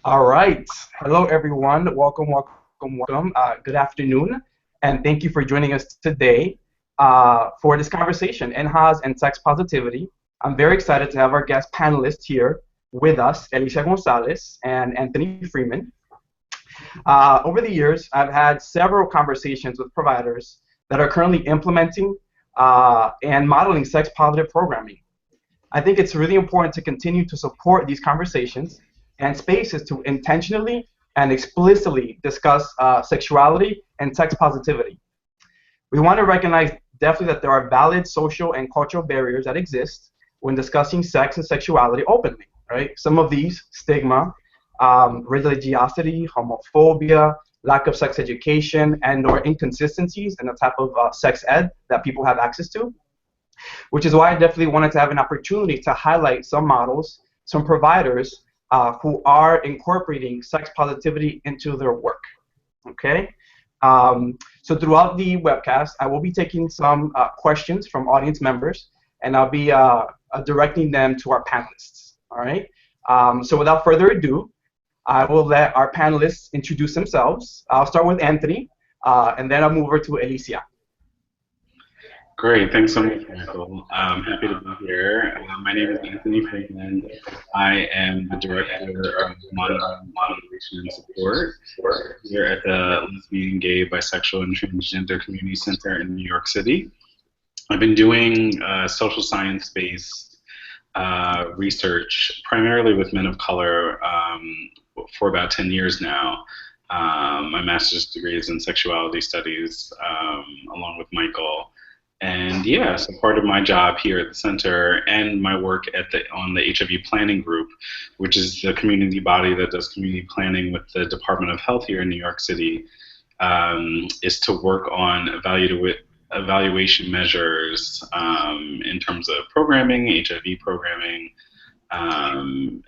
All right. Hello, everyone. Welcome. Good afternoon, and thank you for joining us today for this conversation, NHAS and sex positivity. I'm very excited to have our guest panelists here with us, Alicia Gonzalez and Anthony Freeman. Over the years, I've had several conversations with providers that are currently implementing and modeling sex positive programming. I think it's really important to continue to support these conversations and spaces to intentionally and explicitly discuss sexuality and sex positivity. We want to recognize definitely that there are valid social and cultural barriers that exist when discussing sex and sexuality openly, right? Some of these, stigma, religiosity, homophobia, lack of sex education, and or inconsistencies in the type of sex ed that people have access to, which is why I definitely wanted to have an opportunity to highlight some models, some providers who are incorporating sex positivity into their work. Okay. So throughout the webcast, I will be taking some questions from audience members, and I'll be directing them to our panelists. All right. So without further ado, I will let our panelists introduce themselves. I'll start with Anthony, and then I'll move over to Alicia. Great, thanks so much, Michael. I'm happy to be here. My name is Anthony Freeman. I am the Director of Monitoring, Moderation, and Support here at the Lesbian, Gay, Bisexual, and Transgender Community Center in New York City. I've been doing social science-based research, primarily with men of color, for about 10 years now. My master's degree is in sexuality studies, along with Michael. And yeah, so part of my job here at the center and my work on the HIV planning group, which is the community body that does community planning with the Department of Health here in New York City, is to work on evaluation measures in terms of programming, HIV programming, and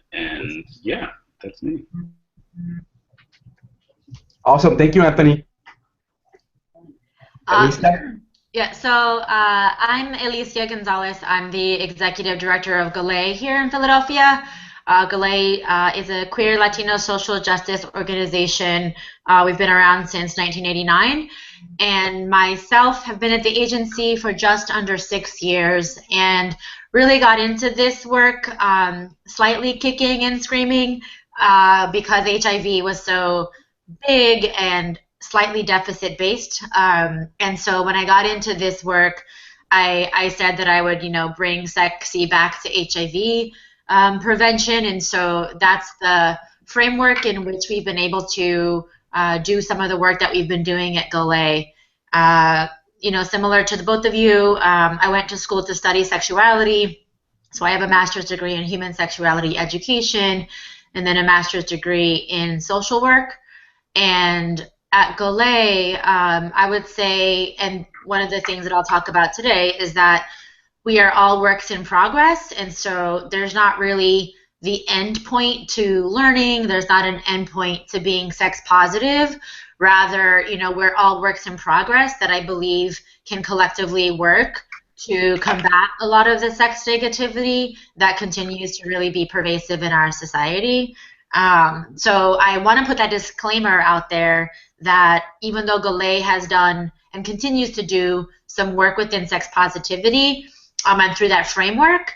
yeah, that's me. Awesome, thank you, Anthony. Yeah, so I'm Alicia Gonzalez. I'm the Executive Director of GALE here in Philadelphia. GALE is a queer Latino social justice organization. We've been around since 1989, and myself have been at the agency for just under 6 years and really got into this work slightly kicking and screaming because HIV was so big and slightly deficit-based, and so when I got into this work, I said that I would, bring sexy back to HIV prevention, and so that's the framework in which we've been able to do some of the work that we've been doing at GALE. Similar to the both of you, I went to school to study sexuality, so I have a master's degree in human sexuality education, and then a master's degree in social work, and at GALE, I would say, and one of the things that I'll talk about today is that we are all works in progress, and so there's not really the end point to learning. There's not an end point to being sex positive. Rather, we're all works in progress that I believe can collectively work to combat a lot of the sex negativity that continues to really be pervasive in our society. So I want to put that disclaimer out there that even though GALE has done and continues to do some work within sex positivity and through that framework,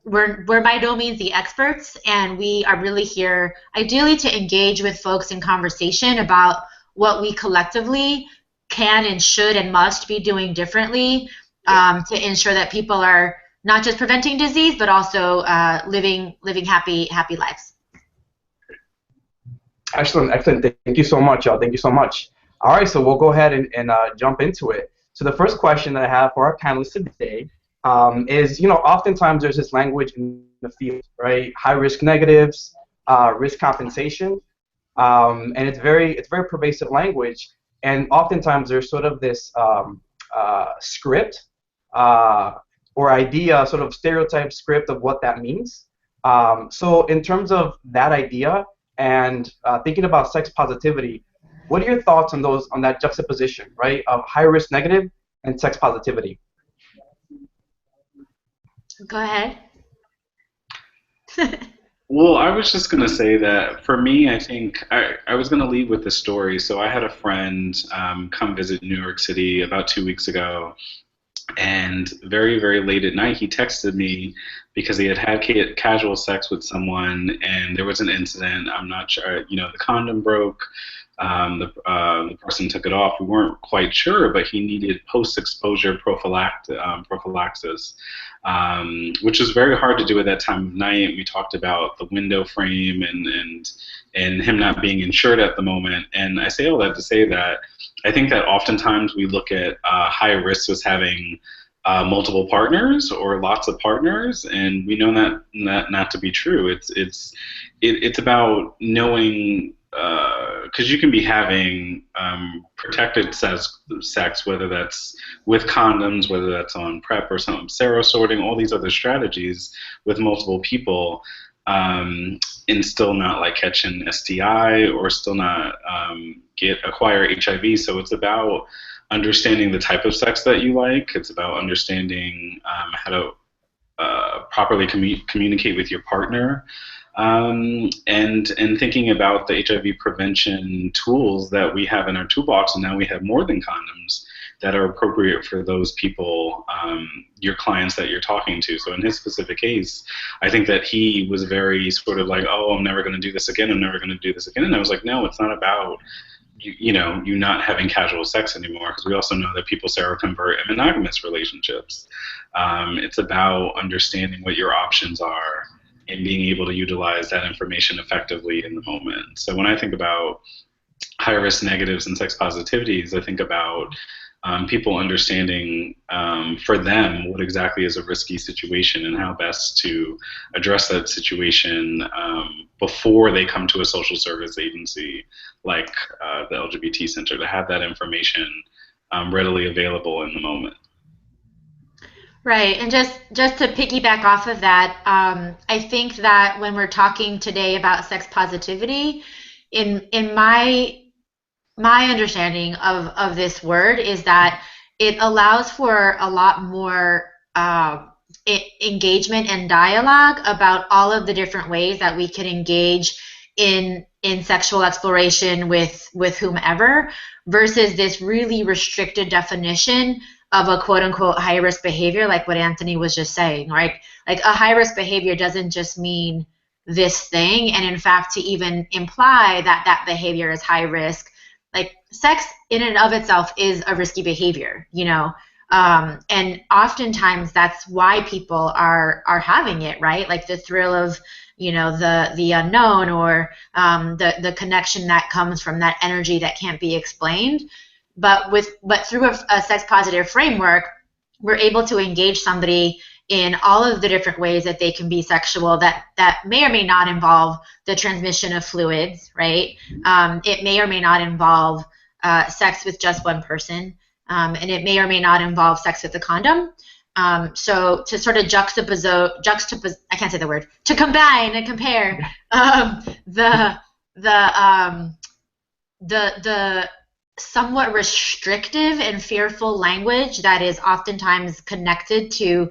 we're by no means the experts, and we are really here ideally to engage with folks in conversation about what we collectively can and should and must be doing differently to ensure that people are not just preventing disease but also living happy lives. Excellent. Thank you so much, y'all. Thank you so much. All right, so we'll go ahead and jump into it. So the first question that I have for our panelists today is, oftentimes there's this language in the field, right? High risk negatives, risk compensation, and it's very pervasive language. And oftentimes there's sort of this script or idea, sort of stereotype script of what that means. So in terms of that idea, and thinking about sex positivity, what are your thoughts on that juxtaposition, right, of high risk negative and sex positivity? Go ahead. Well, I was just going to say that for me, I think I was going to lead with the story. So I had a friend come visit New York City about 2 weeks ago, and very, very late at night, he texted me because he had had casual sex with someone, and there was an incident. I'm not sure, the condom broke. The person took it off. We weren't quite sure, but he needed post-exposure prophylaxis, which was very hard to do at that time of night. We talked about the window frame and him not being insured at the moment. And I say all that to say that I think that oftentimes we look at high risk as having multiple partners or lots of partners, and we know that not to be true. It's about knowing, because you can be having protected sex, whether that's with condoms, whether that's on PrEP or some serosorting, all these other strategies with multiple people, and still not like catch an STI or still not acquire HIV. So it's about understanding the type of sex that you like. It's about understanding how to properly communicate with your partner, and thinking about the HIV prevention tools that we have in our toolbox. And now we have more than condoms that are appropriate for those people, your clients that you're talking to. So in his specific case, I think that he was very sort of like, oh, I'm never going to do this again. I'm never going to do this again. And I was like, no, it's not about you not having casual sex anymore, because we also know that people seroconvert in monogamous relationships. It's about understanding what your options are and being able to utilize that information effectively in the moment. So when I think about high-risk negatives and sex positivities, I think about people understanding for them what exactly is a risky situation and how best to address that situation before they come to a social service agency like the LGBT Center, to have that information readily available in the moment. Right, and just to piggyback off of that, I think that when we're talking today about sex positivity, in my understanding of this word is that it allows for a lot more engagement and dialogue about all of the different ways that we can engage in sexual exploration with whomever, versus this really restricted definition of a quote-unquote high-risk behavior, like what Anthony was just saying, right? Like a high-risk behavior doesn't just mean this thing, and in fact, to even imply that that behavior is high risk, like sex in and of itself is a risky behavior, and oftentimes that's why people are having it, right? Like the thrill of, the unknown, or the connection that comes from that energy that can't be explained. But through a sex positive framework, we're able to engage somebody in all of the different ways that they can be sexual that may or may not involve the transmission of fluids, right? It may or may not involve sex with just one person, and it may or may not involve sex with a condom. So to sort of I can't say the word, to combine and compare the somewhat restrictive and fearful language that is oftentimes connected to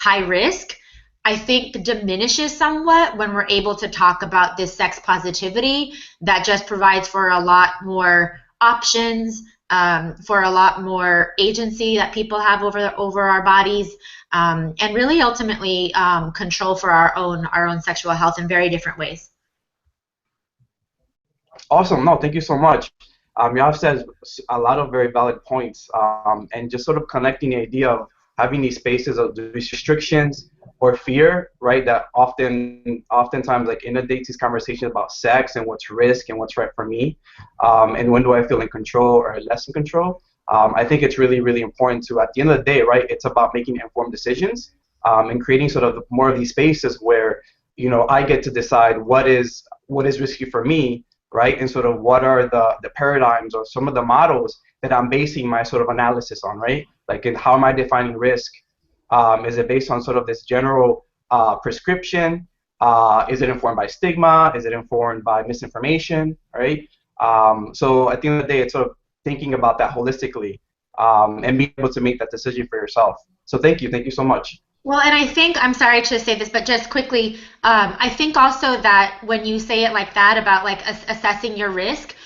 high risk, I think diminishes somewhat when we're able to talk about this sex positivity that just provides for a lot more options, for a lot more agency that people have over our bodies, and really ultimately control for our own sexual health in very different ways. Awesome. No, thank you so much. Yav says a lot of very valid points, and just sort of connecting the idea of having these spaces of these restrictions or fear, right, that oftentimes like inundates these conversations about sex and what's risk and what's right for me, and when do I feel in control or less in control. I think it's really, really important to, at the end of the day, right, it's about making informed decisions, and creating sort of more of these spaces where, I get to decide what is risky for me, right, and sort of what are the paradigms or some of the models that I'm basing my sort of analysis on, right? Like, how am I defining risk? Is it based on sort of this general prescription? Is it informed by stigma? Is it informed by misinformation, right? So at the end of the day, it's sort of thinking about that holistically, and being able to make that decision for yourself. So thank you so much. Well, and I think, I'm sorry to say this, but just quickly, I think also that when you say it like that about like assessing your risk,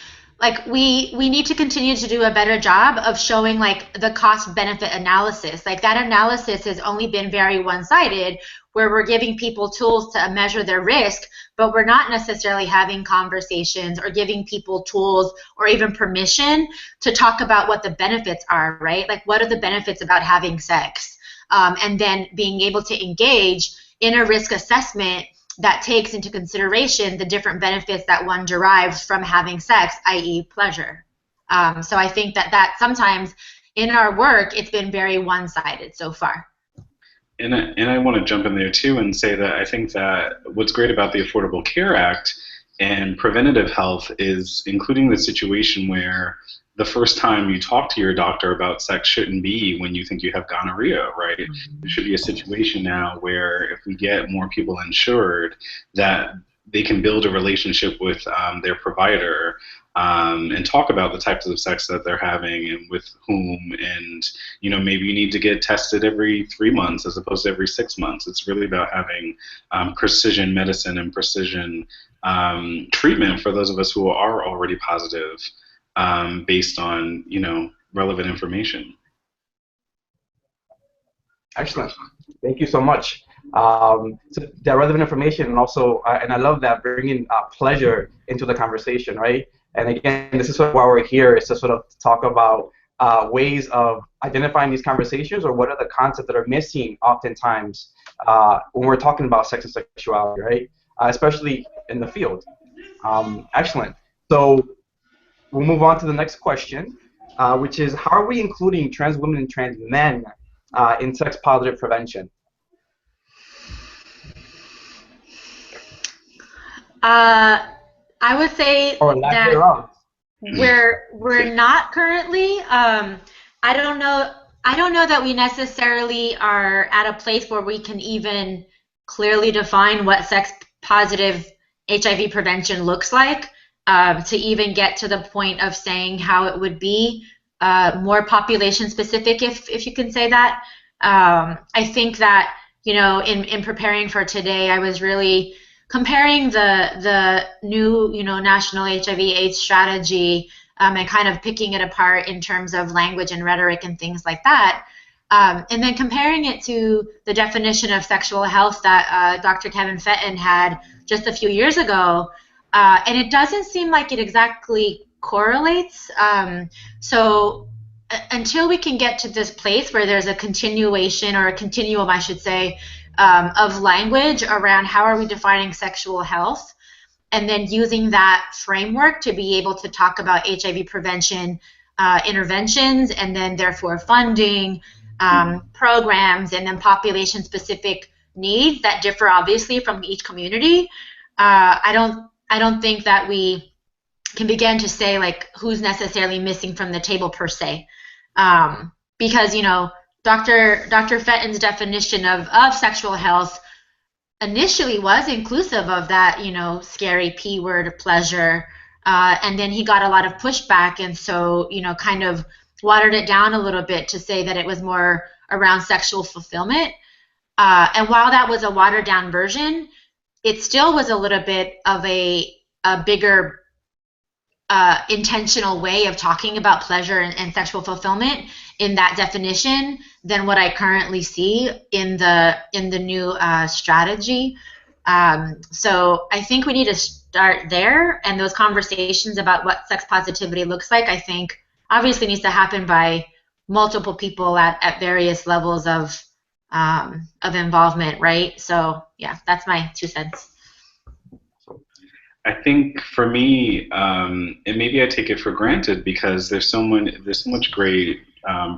like we need to continue to do a better job of showing like the cost benefit analysis. Like that analysis has only been very one-sided, where we're giving people tools to measure their risk, but we're not necessarily having conversations or giving people tools or even permission to talk about what the benefits are, right? Like what are the benefits about having sex? And then being able to engage in a risk assessment that takes into consideration the different benefits that one derives from having sex, i.e. pleasure. So I think that sometimes in our work, it's been very one-sided so far. And I want to jump in there too and say that I think that what's great about the Affordable Care Act and preventative health is including the situation where the first time you talk to your doctor about sex shouldn't be when you think you have gonorrhea, right? There should be a situation now where if we get more people insured, that they can build a relationship with their provider and talk about the types of sex that they're having and with whom, and maybe you need to get tested every 3 months as opposed to every 6 months. It's really about having precision medicine and precision treatment for those of us who are already positive based on relevant information. Excellent. Thank you so much. So that relevant information, and also, and I love that bringing pleasure into the conversation, right? And again, this is sort of why we're here, is to sort of talk about ways of identifying these conversations, or what are the concepts that are missing oftentimes when we're talking about sex and sexuality, right? Especially in the field. Excellent. So we'll move on to the next question, which is, how are we including trans women and trans men in sex-positive prevention? I would say Or lack that thereof. we're not currently. I don't know. I don't know that we necessarily are at a place where we can even clearly define what sex positive HIV prevention looks like, to even get to the point of saying how it would be more population specific, if you can say that. I think that in preparing for today, I was really comparing the new National HIV AIDS Strategy, and kind of picking it apart in terms of language and rhetoric and things like that. And then comparing it to the definition of sexual health that Dr. Kevin Fenton had just a few years ago, and it doesn't seem like it exactly correlates. So until we can get to this place where there's a continuation, or a continuum, I should say, of language around how are we defining sexual health, and then using that framework to be able to talk about HIV prevention interventions, and then therefore funding, programs, and then population-specific needs that differ obviously from each community. I don't think that we can begin to say like who's necessarily missing from the table per se, because Dr. Fenton's definition of sexual health initially was inclusive of that scary P word, pleasure, and then he got a lot of pushback, and so kind of watered it down a little bit to say that it was more around sexual fulfillment. And while that was a watered down version, it still was a little bit of a bigger intentional way of talking about pleasure and sexual fulfillment in that definition than what I currently see in the new strategy. So I think we need to start there, and those conversations about what sex positivity looks like, I think obviously needs to happen by multiple people at various levels of involvement, right? So yeah, that's my 2 cents. I think for me, and maybe I take it for granted because there's so much great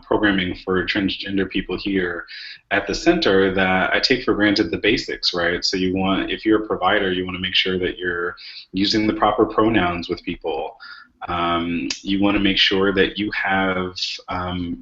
programming for transgender people here at the center that I take for granted the basics, right? So if you're a provider, you want to make sure that you're using the proper pronouns with people. You want to make sure that you have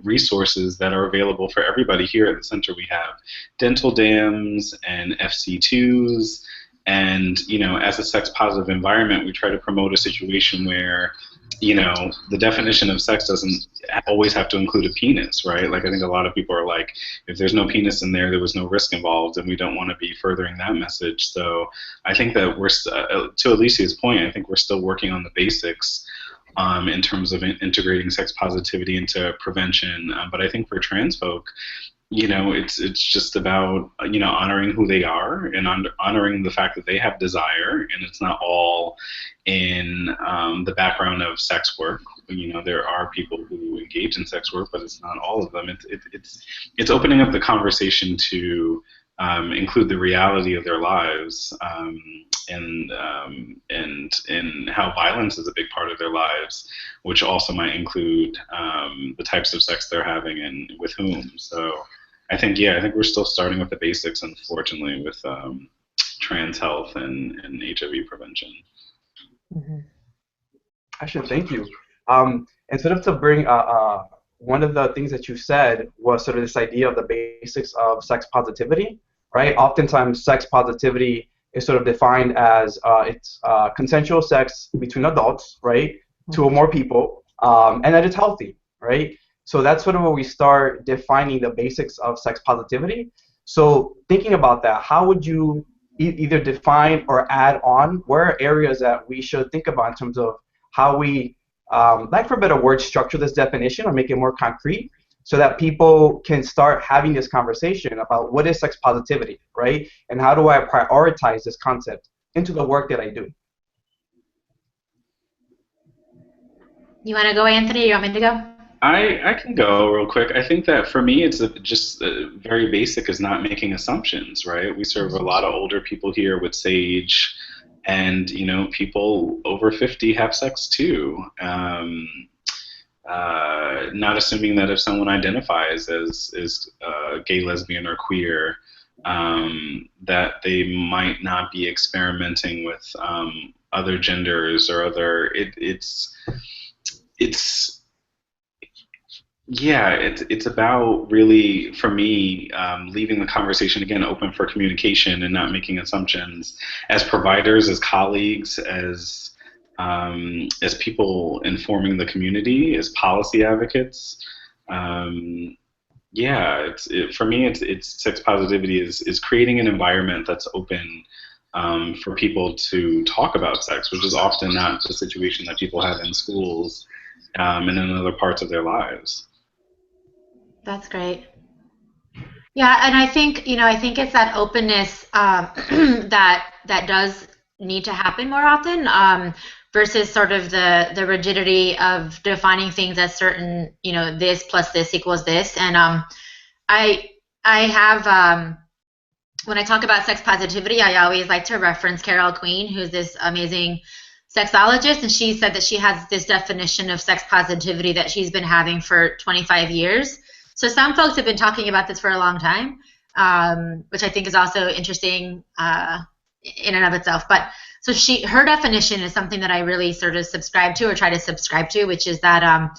resources that are available for everybody. Here at the center, we have dental dams and FC2s. And as a sex-positive environment, we try to promote a situation where you know, the definition of sex doesn't always have to include a penis, right? Like, I think a lot of people are like, if there's no penis in there, there was no risk involved, and we don't want to be furthering that message. So I think that we're, to Alicia's point, I think we're still working on the basics in terms of integrating sex positivity into prevention. But I think for trans folk, you know, it's just about, you know, honoring who they are and honoring the fact that they have desire, and it's not all in the background of sex work. You know, there are people who engage in sex work, but it's not all of them. It's opening up the conversation to include the reality of their lives, and how violence is a big part of their lives, which also might include the types of sex they're having and with whom. So I think we're still starting with the basics, unfortunately, with trans health and HIV prevention. Mm-hmm. Actually, thank you. And sort of to bring one of the things that you said was sort of this idea of the basics of sex positivity, right? Oftentimes, sex positivity is sort of defined as it's consensual sex between adults, right, two or more people, and that it's healthy, right? So that's sort of where we start defining the basics of sex positivity. So thinking about that, how would you either define or add on, where are areas that we should think about in terms of how we, like for a better word, structure this definition or make it more concrete so that people can start having this conversation about what is sex positivity, right? And how do I prioritize this concept into the work that I do? You want to go, Anthony? Or you want me to go? I can go real quick. I think that for me, it's just very basic is not making assumptions, right? We serve a lot of older people here with SAGE, and, you know, people over 50 have sex too. Not assuming that if someone identifies as gay, lesbian, or queer, that they might not be experimenting with other genders or other. It's about really, for me, leaving the conversation again open for communication and not making assumptions as providers, as colleagues, as people informing the community, as policy advocates. For me, it's sex positivity is creating an environment that's open for people to talk about sex, which is often not the situation that people have in schools and in other parts of their lives. That's great. Yeah, and I think, you know, I think it's that openness that does need to happen more often, versus sort of the rigidity of defining things as certain, you know, this plus this equals this. And I have when I talk about sex positivity, I always like to reference Carol Queen, who's this amazing sexologist, and she said that she has this definition of sex positivity that she's been having for 25 years. So some folks have been talking about this for a long time, which I think is also interesting in and of itself. But so her definition is something that I really sort of subscribe to or try to subscribe to, which is that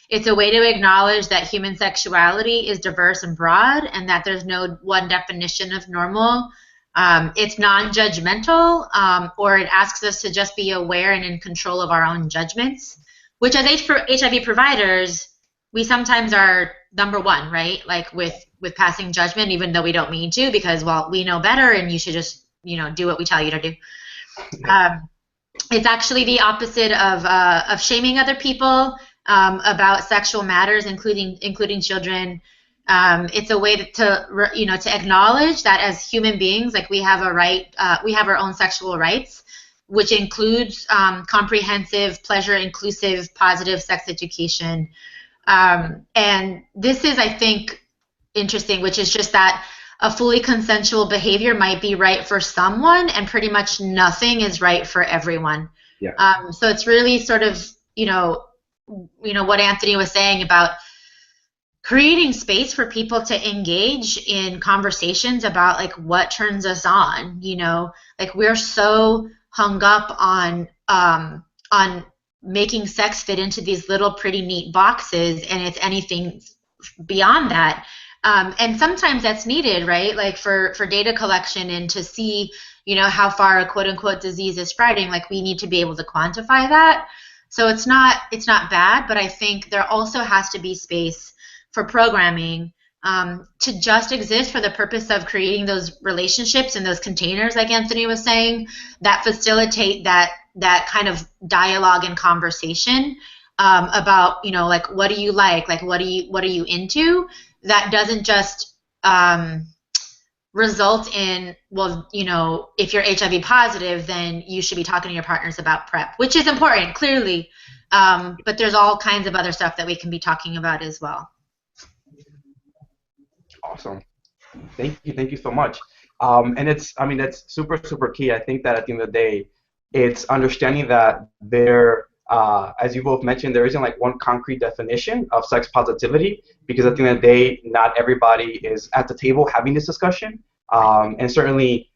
it's a way to acknowledge that human sexuality is diverse and broad, and that there's no one definition of normal. It's non-judgmental, or it asks us to just be aware and in control of our own judgments, which as HIV providers, we sometimes are number one, right? Like with passing judgment, even though we don't mean to, because, well, we know better and you should just, you know, do what we tell you to do. It's actually the opposite of shaming other people about sexual matters, including children. It's a way to acknowledge that as human beings, like we have a right, we have our own sexual rights, which includes comprehensive, pleasure-inclusive, positive sex education. And this is, I think, interesting, which is just that a fully consensual behavior might be right for someone, and pretty much nothing is right for everyone. Yeah. So it's really sort of, you know what Anthony was saying about creating space for people to engage in conversations about like what turns us on. You know, like we're so hung up on making sex fit into these little pretty neat boxes, and it's anything beyond that. And sometimes that's needed, right? Like for data collection and to see, you know, how far a quote unquote disease is spreading, like we need to be able to quantify that. So it's not bad, but I think there also has to be space for programming to just exist for the purpose of creating those relationships and those containers, like Anthony was saying, that facilitate that kind of dialogue and conversation about, you know, like, what do you like what are you into, that doesn't just result in, well, you know, if you're HIV positive, then you should be talking to your partners about PrEP, which is important, clearly, but there's all kinds of other stuff that we can be talking about as well. Awesome. Thank you so much. And I mean, that's super, super key. I think that at the end of the day, it's understanding that as you both mentioned, there isn't like one concrete definition of sex positivity, because at the end of the day, not everybody is at the table having this discussion. And certainly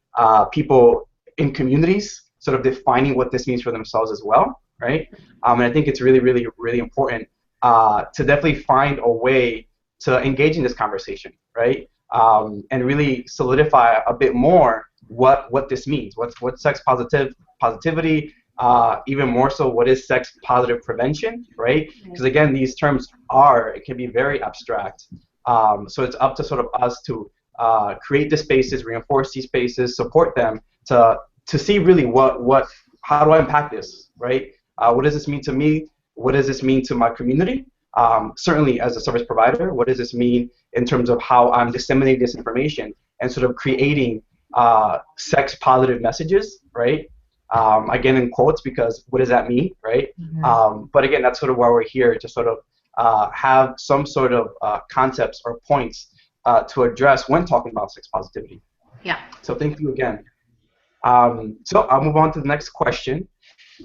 people in communities sort of defining what this means for themselves as well, right? And I think it's really, really, really important to definitely find a way to engage in this conversation, right? And really solidify a bit more what this means. What's sex positivity? Even more so, what is sex positive prevention, right? Because again, these terms it can be very abstract. So it's up to sort of us to create the spaces, reinforce these spaces, support them to see really how do I impact this, right? What does this mean to me? What does this mean to my community? Certainly as a service provider, what does this mean in terms of how I'm disseminating this information and sort of creating sex positive messages, right? Again, in quotes, because what does that mean, right? Mm-hmm. But again, that's sort of why we're here, to sort of have some sort of concepts or points to address when talking about sex positivity. Yeah. So thank you again. So I'll move on to the next question.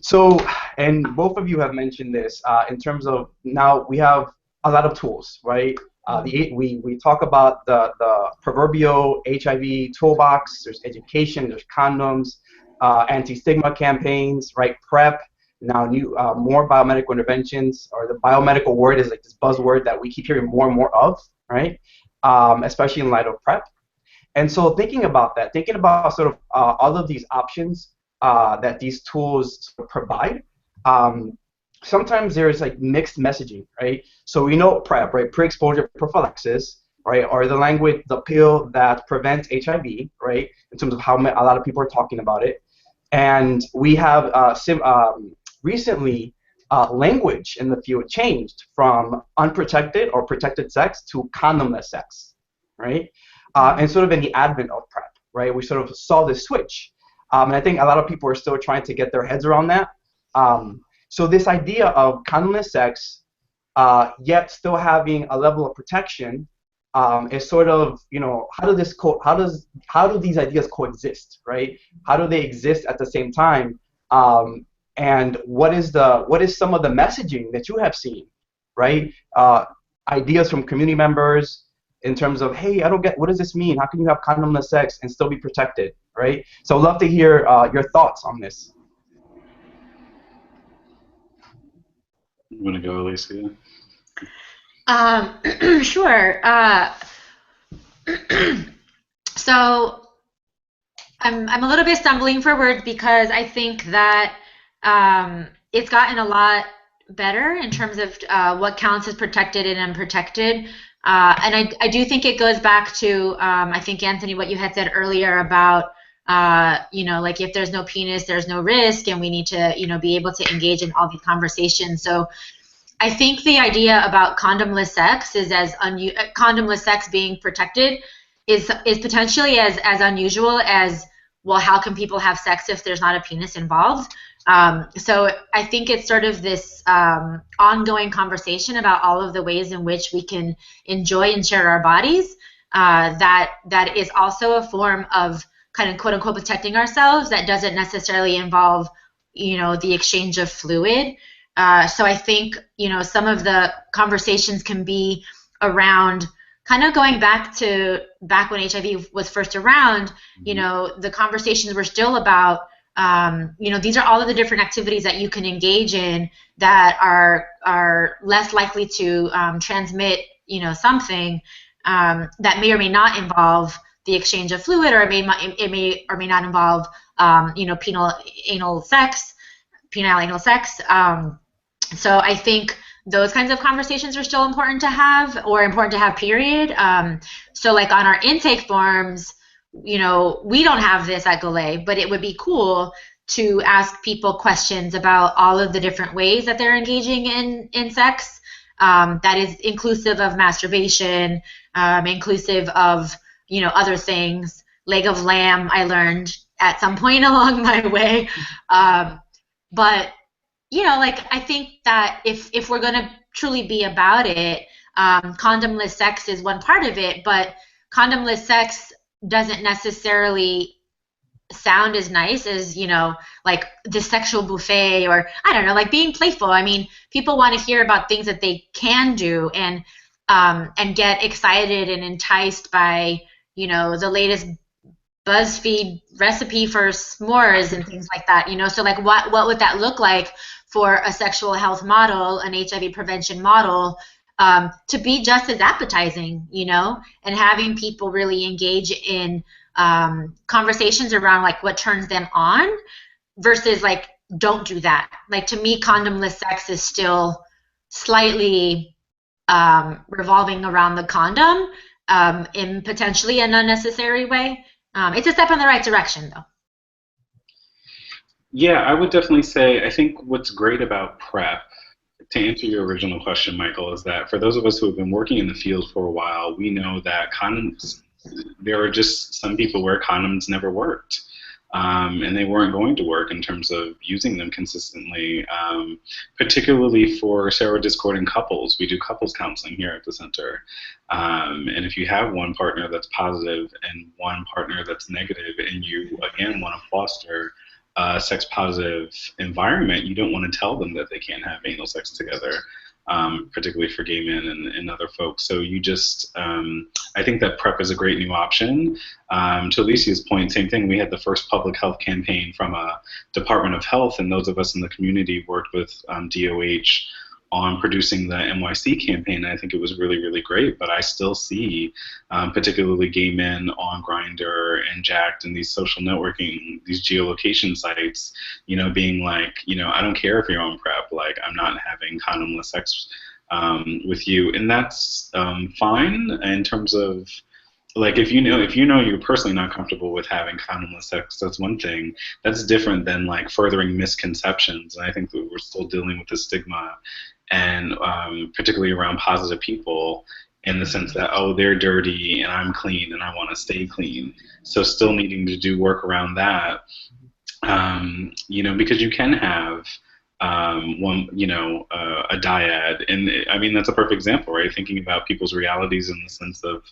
So, and both of you have mentioned this in terms of, now we have a lot of tools, right? We talk about the proverbial HIV toolbox. There's education, there's condoms, anti-stigma campaigns, right? PrEP. Now more biomedical interventions, or the biomedical word is like this buzzword that we keep hearing more and more of, right? Especially in light of PrEP. And so thinking about sort of all of these options that these tools provide, sometimes there's like mixed messaging, right? So we know PrEP, right? Pre-exposure prophylaxis, right? Or the pill that prevents HIV, right? In terms of how a lot of people are talking about it. And we have recently language in the field changed from unprotected or protected sex to condom-less sex, right? And sort of in the advent of PrEP, right? We sort of saw this switch. And I think a lot of people are still trying to get their heads around that. So this idea of condomless sex, yet still having a level of protection, is sort of, you know, how do these ideas coexist, right? How do they exist at the same time? And what is some of the messaging that you have seen, right? Ideas from community members in terms of, hey, I don't get, what does this mean? How can you have condomless sex and still be protected, right? So I'd love to hear your thoughts on this. You want to go, Alicia? Sure. So I'm a little bit stumbling for words, because I think that it's gotten a lot better in terms of what counts as protected and unprotected. And I do think it goes back to, I think, Anthony, what you had said earlier about, you know, like, if there's no penis, there's no risk, and we need to, you know, be able to engage in all these conversations. So I think the idea about condomless sex is condomless sex being protected is potentially as unusual as, well, how can people have sex if there's not a penis involved? So I think it's sort of this ongoing conversation about all of the ways in which we can enjoy and share our bodies, that is also a form of kind of quote unquote protecting ourselves, that doesn't necessarily involve, you know, the exchange of fluid. So I think, you know, some of the conversations can be around kind of going back when HIV was first around. You know, the conversations were still about, you know, these are all of the different activities that you can engage in that are less likely to transmit, you know, something that may or may not involve the exchange of fluid, or it may or may not involve, you know, penile anal sex. So I think those kinds of conversations are still important to have, or important to have, period. So like on our intake forms, we don't have this at Galay, but it would be cool to ask people questions about all of the different ways that they're engaging in sex. That is inclusive of masturbation, inclusive of, other things. Leg of lamb, I learned at some point along my way. But like I think that if we're going to truly be about it, condomless sex is one part of it, but condomless sex doesn't necessarily sound as nice as, like the sexual buffet, or I don't know, like being playful. I mean, people want to hear about things that they can do, and get excited and enticed by, the latest BuzzFeed recipe for s'mores and things like that. So like what would that look like for a sexual health model, an HIV prevention model, to be just as appetizing, and having people really engage in conversations around like what turns them on versus like don't do that. Like to me, condomless sex is still slightly revolving around the condom in potentially an unnecessary way. It's a step in the right direction, though. Yeah, I would definitely say, I think what's great about PrEP, to answer your original question, Michael, is that for those of us who have been working in the field for a while, we know that condoms, there are just some people where condoms never worked. And they weren't going to work in terms of using them consistently, particularly for serodiscordant couples. We do couples counseling here at the center. And if you have one partner that's positive and one partner that's negative, and you, again, want to foster a sex-positive environment, you don't want to tell them that they can't have anal sex together. Particularly for gay men and other folks. So you just, I think that PrEP is a great new option. To Alicia's point, same thing, we had the first public health campaign from a Department of Health, and those of us in the community worked with DOH on producing the NYC campaign. I think it was really, really great, but I still see particularly gay men on Grindr and Jacked and these social networking, these geolocation sites, being like, I don't care if you're on PrEP, like I'm not having condomless sex with you. And that's fine in terms of, like, if you know you're personally not comfortable with having condomless sex, that's one thing. That's different than like furthering misconceptions. And I think that we're still dealing with the stigma, and particularly around positive people, in the sense that, oh, they're dirty and I'm clean and I want to stay clean. So still needing to do work around that, because you can have a dyad, and I mean that's a perfect example, right? Thinking about people's realities in the sense of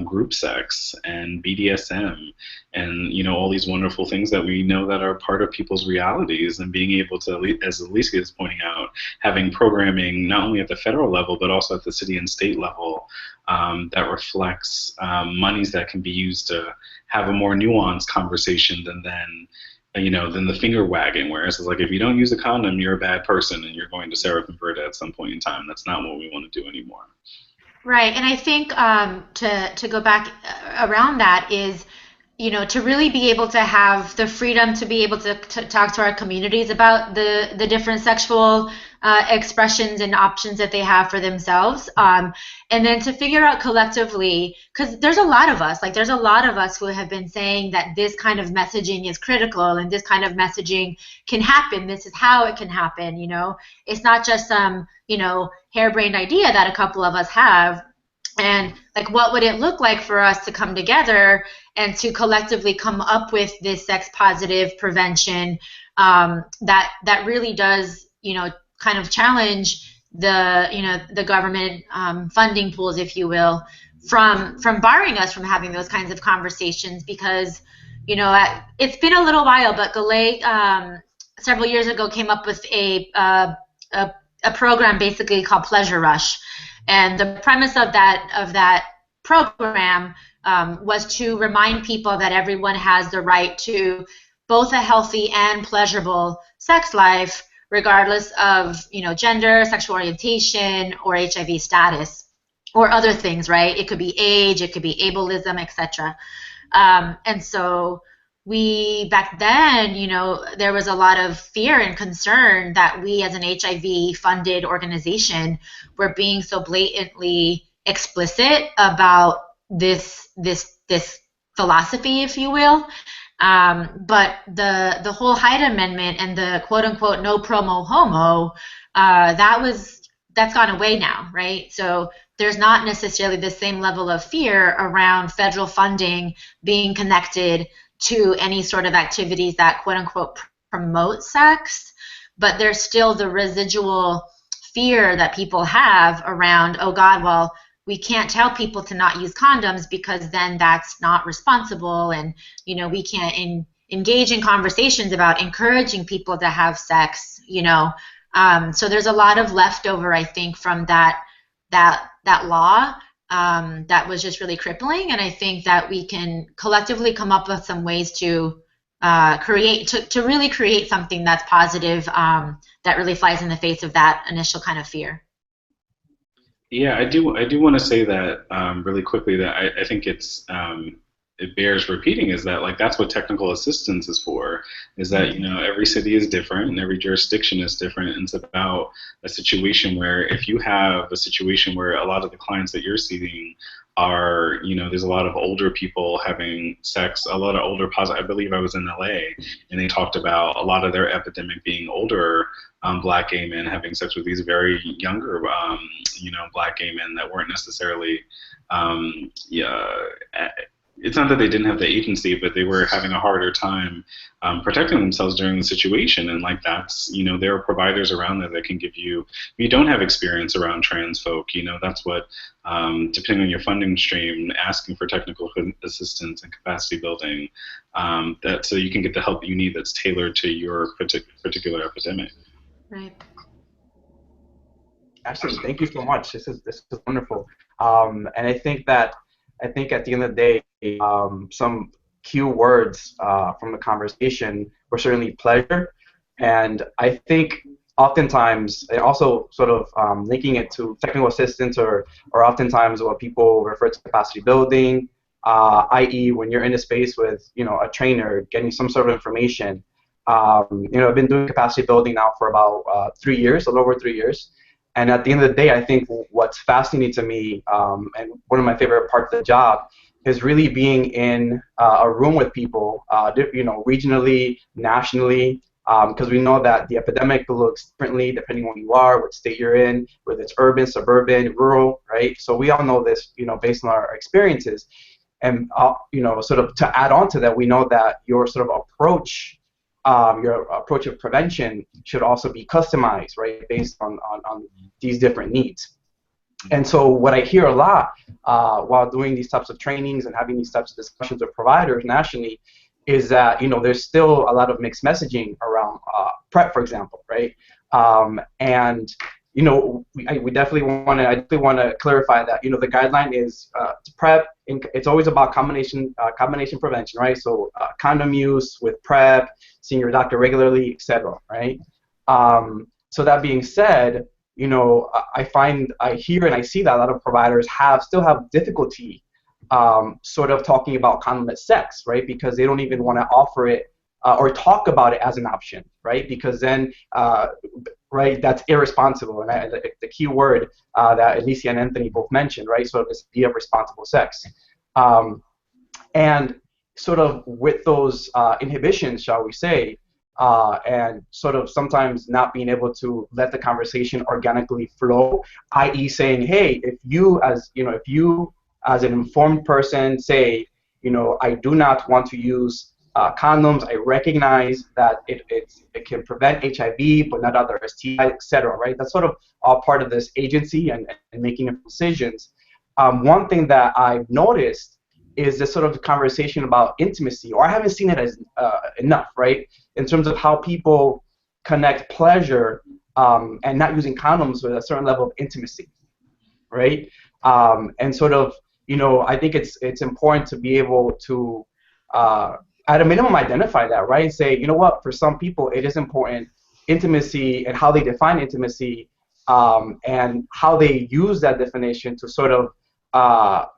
group sex and BDSM, and all these wonderful things that we know that are part of people's realities, and being able to, as Alicia is pointing out, having programming not only at the federal level but also at the city and state level that reflects monies that can be used to have a more nuanced conversation than the finger wagging, whereas it's like, if you don't use a condom, you're a bad person and you're going to seroconvert at some point in time. That's not what we want to do anymore. Right, and I think to go back around that is, to really be able to have the freedom to be able to talk to our communities about the different sexual expressions and options that they have for themselves, and then to figure out collectively, because there's a lot of us who have been saying that this kind of messaging is critical and this kind of messaging can happen. This is how it can happen. It's not just some harebrained idea that a couple of us have. And like, what would it look like for us to come together and to collectively come up with this sex positive prevention that really does, kind of challenge the government funding pools, if you will, from barring us from having those kinds of conversations? Because it's been a little while, but Galay several years ago came up with a program basically called Pleasure Rush. And the premise of that program was to remind people that everyone has the right to both a healthy and pleasurable sex life, regardless of gender, sexual orientation, or HIV status, or other things, right? It could be age, it could be ableism, etc. And so we back then, you know, there was a lot of fear and concern that we as an HIV funded organization were being so blatantly explicit about this philosophy, if you will. But the whole Hyde Amendment and the quote unquote no promo homo, that's gone away now, right? So there's not necessarily the same level of fear around federal funding being connected to any sort of activities that quote unquote promote sex, but there's still the residual fear that people have around, oh God, well, we can't tell people to not use condoms because then that's not responsible, and you know, we can't engage in conversations about encouraging people to have sex, you know. So there's a lot of leftover, I think, from that law that was just really crippling, and I think that we can collectively come up with some ways to really create something that's positive, that really flies in the face of that initial kind of fear. Yeah, I do want to say that really quickly, that I think it bears repeating, is that like that's what technical assistance is for, is that, you know, every city is different and every jurisdiction is different, and it's about a situation where if you have a situation where a lot of the clients that you're seeing are, you know, there's a lot of older people having sex, a lot of older I believe I was in LA and they talked about a lot of their epidemic being older black gay men having sex with these very younger you know, black gay men that weren't necessarily it's not that they didn't have the agency, but they were having a harder time protecting themselves during the situation. And like that's, you know, there are providers around there that can give you, if you don't have experience around trans folk, you know, that's what, depending on your funding stream, asking for technical assistance and capacity building, that so you can get the help you need that's tailored to your particular epidemic. Right. Absolutely. Thank you so much. This is wonderful. And I think at the end of the day, some key words from the conversation were certainly pleasure, and I think oftentimes, and also sort of linking it to technical assistance, or oftentimes what people refer to capacity building, i.e. when you're in a space with, you know, a trainer getting some sort of information. You know, I've been doing capacity building now for about 3 years, a little over 3 years. And at the end of the day, I think what's fascinating to me, and one of my favorite parts of the job, is really being in a room with people, you know, regionally, nationally, because we know that the epidemic looks differently depending on where you are, what state you're in, whether it's urban, suburban, rural, right? So we all know this, you know, based on our experiences. And, you know, sort of to add on to that, we know that your sort of approach, your approach of prevention should also be customized, right, based on these different needs. And so what I hear a lot while doing these types of trainings and having these types of discussions with providers nationally is that, you know, there's still a lot of mixed messaging around PrEP, for example, right? And you know, I definitely want to clarify that, you know, the guideline is PrEP. It's always about combination prevention, right? So condom use with PrEP, seeing your doctor regularly, etc. Right? So that being said, you know, I hear and I see that a lot of providers still have difficulty sort of talking about condom-less sex, right? Because they don't even want to offer it or talk about it as an option, right? Because then, right, that's irresponsible. And the key word that Alicia and Anthony both mentioned, right? Sort of this idea of responsible sex. And sort of with those inhibitions, shall we say, and sort of sometimes not being able to let the conversation organically flow, i.e. saying, hey, if you as an informed person say, you know, I do not want to use condoms, I recognize that it can prevent HIV, but not other STIs, etc. Right? That's sort of all part of this agency and making decisions. One thing that I've noticed is this sort of conversation about intimacy, or I haven't seen it as enough, right? In terms of how people connect pleasure and not using condoms with a certain level of intimacy, right? And sort of, you know, I think it's important to be able to at a minimum identify that, right? And say, you know what, for some people it is important, intimacy and how they define intimacy and how they use that definition to sort of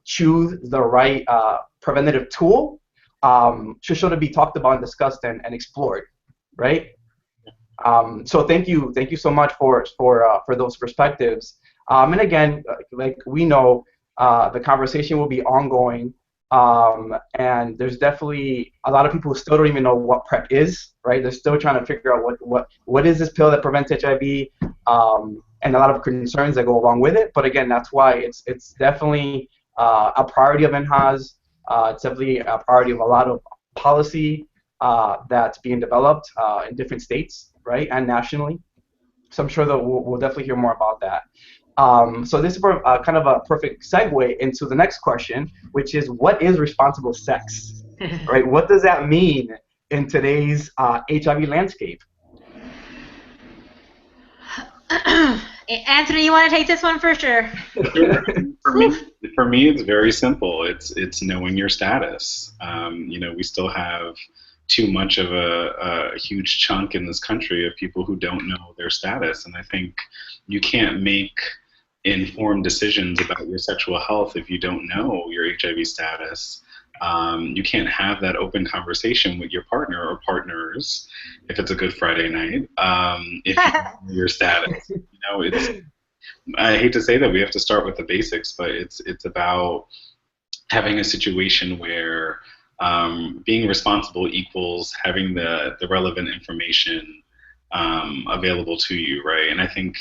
choose the right preventative tool, should sort of be talked about and discussed and explored, right? So thank you so much for those perspectives. And again, like we know, the conversation will be ongoing, and there's definitely a lot of people who still don't even know what PrEP is, right? They're still trying to figure out what is this pill that prevents HIV, and a lot of concerns that go along with it. But again, that's why it's definitely a priority of NHAS. It's definitely a priority of a lot of policy that's being developed in different states, right, and nationally. So I'm sure that we'll definitely hear more about that. So this is kind of a perfect segue into the next question, which is, what is responsible sex? Right? What does that mean in today's HIV landscape? Anthony, you want to take this one for sure? Sure. For me, it's very simple. It's knowing your status. We still have too much of a huge chunk in this country of people who don't know their status, and I think you can't make informed decisions about your sexual health if you don't know your HIV status. You can't have that open conversation with your partner or partners if it's a Good Friday night, if you don't know your status. I hate to say that we have to start with the basics, but it's about having a situation where being responsible equals having the relevant information available to you, right? And I think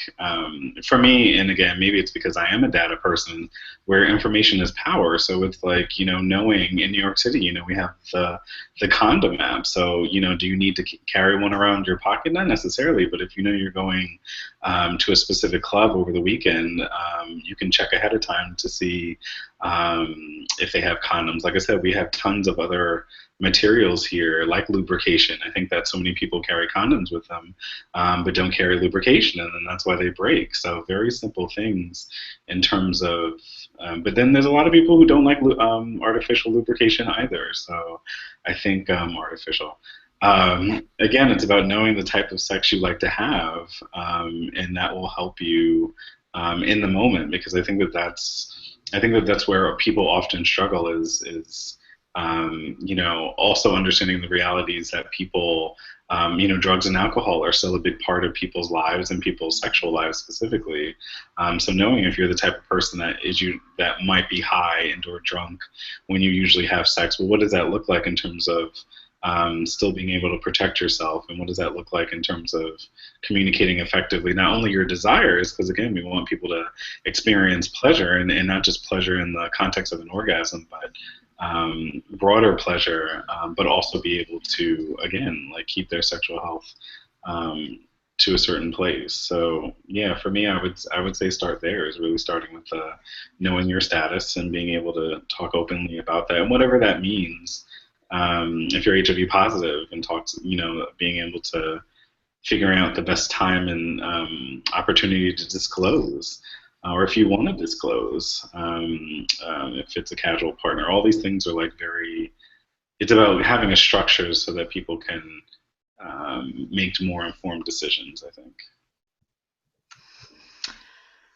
for me, and again, maybe it's because I am a data person, where information is power. So it's like, knowing in New York City, we have the condom app. So, do you need to carry one around your pocket? Not necessarily, but if you're going to a specific club over the weekend, you can check ahead of time to see if they have condoms. Like I said, we have tons of other materials here, like lubrication. I think that so many people carry condoms with them, but don't carry lubrication, and then that's why they break. So very simple things in terms of, but then there's a lot of people who don't like artificial lubrication either. So I think artificial. Again, it's about knowing the type of sex you like to have, and that will help you in the moment, because I think that's where people often struggle is also understanding the realities that people, drugs and alcohol are still a big part of people's lives and people's sexual lives specifically. So knowing if you're the type of person that might be high and or drunk when you usually have sex, well, what does that look like in terms of still being able to protect yourself, and what does that look like in terms of communicating effectively not only your desires, because again, we want people to experience pleasure, and not just pleasure in the context of an orgasm, but broader pleasure, but also be able to, again, like keep their sexual health to a certain place. So yeah, for me, I would say start there, is really starting with knowing your status and being able to talk openly about that, and whatever that means. If you're HIV positive, and being able to figure out the best time and opportunity to disclose. Or if you want to disclose, if it's a casual partner, all these things are like it's about having a structure so that people can make more informed decisions, I think.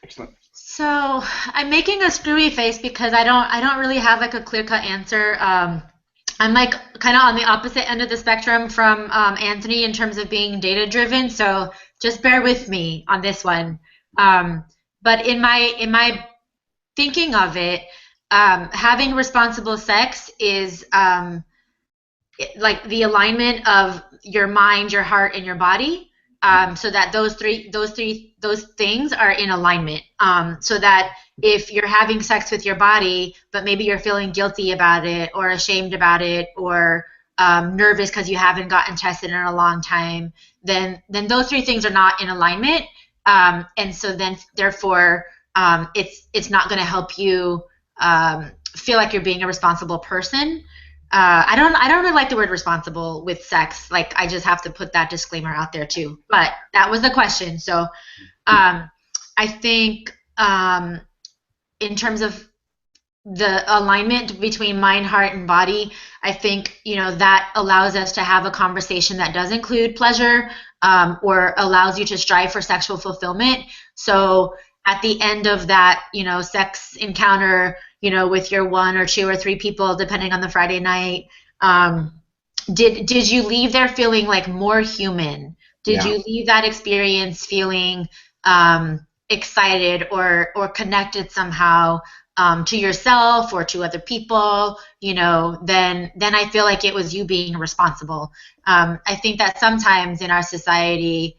Excellent. So I'm making a screwy face because I don't really have like a clear-cut answer. I'm like kind of on the opposite end of the spectrum from Anthony in terms of being data-driven, so just bear with me on this one. But in my thinking of it, having responsible sex is like the alignment of your mind, your heart, and your body, so that those things are in alignment. So that if you're having sex with your body, but maybe you're feeling guilty about it, or ashamed about it, or nervous because you haven't gotten tested in a long time, then those three things are not in alignment. And so then, therefore, it's not going to help you feel like you're being a responsible person. I don't really like the word responsible with sex. Like, I just have to put that disclaimer out there too. But that was the question. So I think in terms of the alignment between mind, heart, and body, I think, that allows us to have a conversation that does include pleasure, or allows you to strive for sexual fulfillment. So at the end of that, sex encounter, with your one or two or three people, depending on the Friday night, Did you leave there feeling like more human? Did Yeah. you leave that experience feeling excited or connected somehow to yourself or to other people? You know, then I feel like it was you being responsible. I think that sometimes in our society,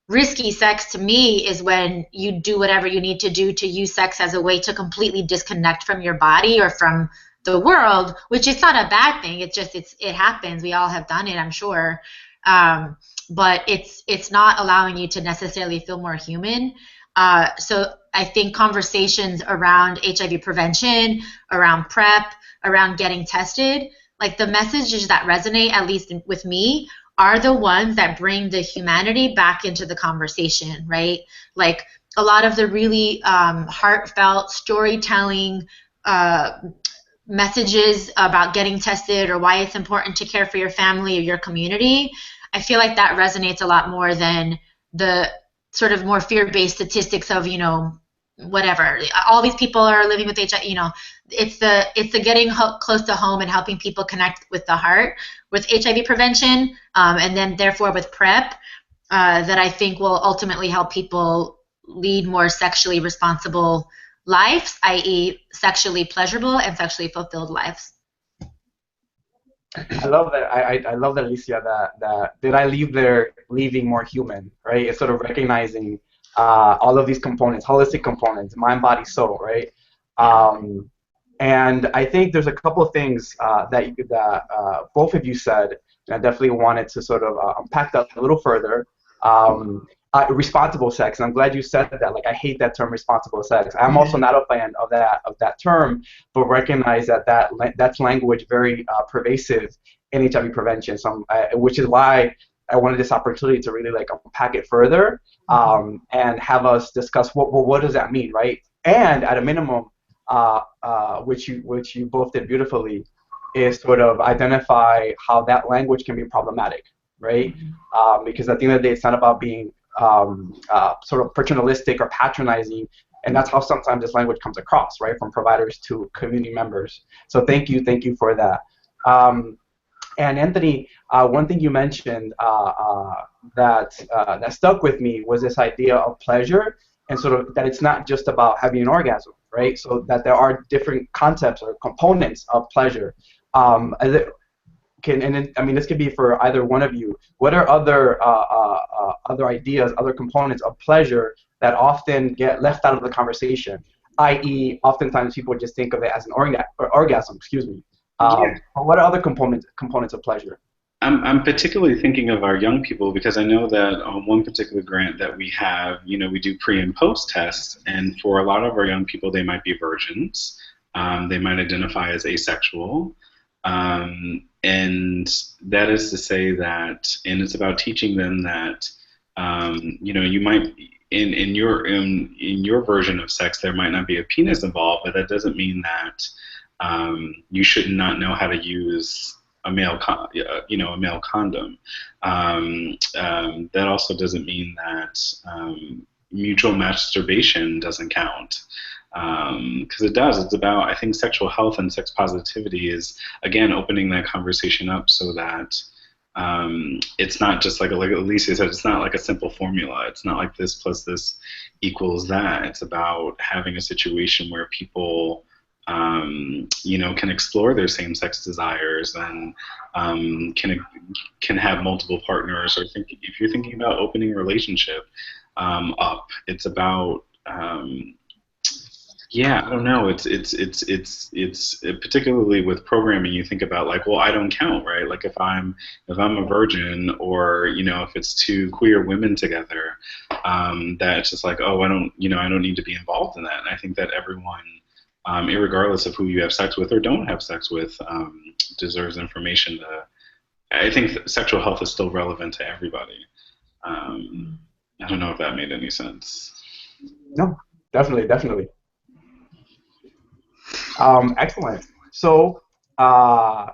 risky sex to me is when you do whatever you need to do to use sex as a way to completely disconnect from your body or from the world, which is not a bad thing. It's just it happens. We all have done it, I'm sure. But it's not allowing you to necessarily feel more human. So I think conversations around HIV prevention, around PrEP, around getting tested, like the messages that resonate, at least with me, are the ones that bring the humanity back into the conversation, right? Like a lot of the really heartfelt storytelling messages about getting tested or why it's important to care for your family or your community, I feel like that resonates a lot more than the sort of more fear-based statistics of, you know, whatever, all these people are living with HIV, you know, it's the getting close to home and helping people connect with the heart with HIV prevention, and then therefore with PrEP, that I think will ultimately help people lead more sexually responsible lives, i.e. sexually pleasurable and sexually fulfilled lives. I love that. I love that, Alicia, that did I leave there leaving more human, right? It's sort of recognizing all of these components, holistic components, mind, body, soul, right? And I think there's a couple of things that both of you said, and I definitely wanted to sort of unpack that a little further. Responsible sex, and I'm glad you said that. Like, I hate that term, responsible sex. I'm also not a fan of that term, but recognize that's language very pervasive in HIV prevention. Which is why I wanted this opportunity to really like unpack it further, and have us discuss what does that mean, right? And at a minimum, which you both did beautifully, is sort of identify how that language can be problematic, right? Because at the end of the day, it's not about being sort of paternalistic or patronizing, and that's how sometimes this language comes across, right, from providers to community members. So thank you for that. And Anthony, one thing you mentioned that stuck with me was this idea of pleasure, and sort of that it's not just about having an orgasm, right? So that there are different concepts or components of pleasure. I mean, this could be for either one of you. What are other ideas, other components of pleasure that often get left out of the conversation? I.e., oftentimes people just think of it as an orgasm. Excuse me. What are other components of pleasure? I'm particularly thinking of our young people, because I know that on one particular grant that we have, you know, we do pre and post tests, and for a lot of our young people, they might be virgins. They might identify as asexual. And that is to say that, and it's about teaching them that, you know, you might, in your version of sex, there might not be a penis involved, but that doesn't mean that you should not know how to use a male condom. That also doesn't mean that mutual masturbation doesn't count. Because it does. It's about, I think, sexual health and sex positivity is, again, opening that conversation up so that it's not just like Alicia said, it's not like a simple formula. It's not like this plus this equals that. It's about having a situation where people, you know, can explore their same-sex desires and can have multiple partners, or if you're thinking about opening a relationship up, it's about yeah, I don't know. It's particularly with programming, you think about like, well, I don't count, right? Like if I'm a virgin, or you know, if it's two queer women together, that it's just like, oh, I don't need to be involved in that. And I think that everyone, irregardless of who you have sex with or don't have sex with, deserves information. I think sexual health is still relevant to everybody. I don't know if that made any sense. No, definitely. Excellent. So, I